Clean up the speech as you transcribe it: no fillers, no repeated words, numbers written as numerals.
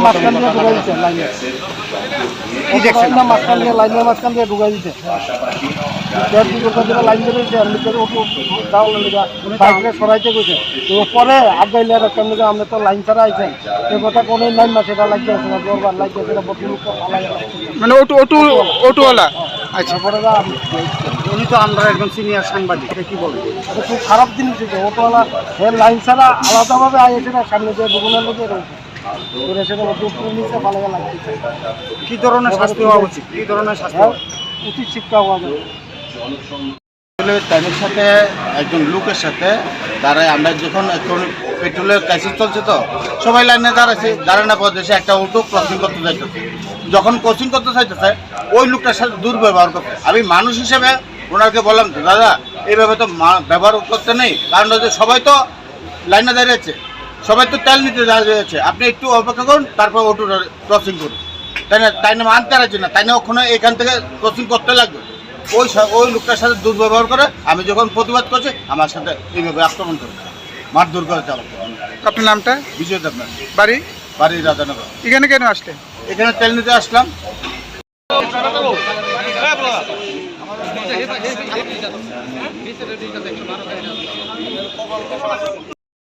মাঝখান দিয়ে ঢুকাই দিচ্ছে লাইনে, কি দেখছেন? মাঝখান দিয়ে লাইনের মাঝখান দিয়ে ঢুকাই দিচ্ছে। লাইন ধরে বাইকটা সরাইতে গেছে, তো পরে আগাইলে কেমন আমরা তো লাইন ছাড়া আইছেন এই কথা কোনো লাইন না, সেটা লাগিয়ে আছে না জোরবার লাগিয়ে সেটা বদলুক মানে অটোওয়ালা। আচ্ছা, তারপরে উনি তো আমরা একজন সিনিয়র সাংবাদিক, এটা কি বলবো? এটা খুব খারাপ জিনিস হয়েছে। অটোওয়ালা লাইন ছাড়া আলাদাভাবে আইছে না, সামনে যে দুগুণের লোকে রয়েছে করে সেটা নিচে ভালো লাগছে। কি ধরনের শাস্তি হওয়া উচিত? কি ধরনের শাস্তি উচিত শিক্ষা হওয়া যাবে। টাইমের সাথে একজন লোকের সাথে দাঁড়ায়, আমরা যখন এখন পেট্রোলের ক্রাইসিস চলছে তো সবাই লাইনে দাঁড়াচ্ছে, দাঁড়ানোর পর দেশে একটা অটো ক্রসিং করতে যাইতেছে, যখন ক্রসিং করতে চাইতেছে ওই লোকটার সাথে দুর্ব্যবহার করছে। আমি মানুষ হিসেবে ওনাকে বললাম, দাদা এইভাবে তো ব্যবহার করতে নেই, কারণ হচ্ছে সবাই তো লাইনে দাঁড়িয়েছে, সবাই তো তেল নিতে দাঁড়িয়েছে, আপনি একটু অপেক্ষা করুন, তারপর অটো ক্রসিং করুন। তাই না মানতে পারছি না, তাই না ওখানে এখান থেকে ক্রসিং করতে লাগবে। ওই লোকটার সাথে দুর্ব্যবহার করে আমি যখন প্রতিবাদ করছি আমার সাথে এইভাবে আক্রমণ করে মারধর করে চালাচ্ছে। আপনার নামটা? বিজয় দেবনাথ। বাড়ি রাধানগর। এখানে কেন আসলেন? এখানে তেল নিতে আসলাম।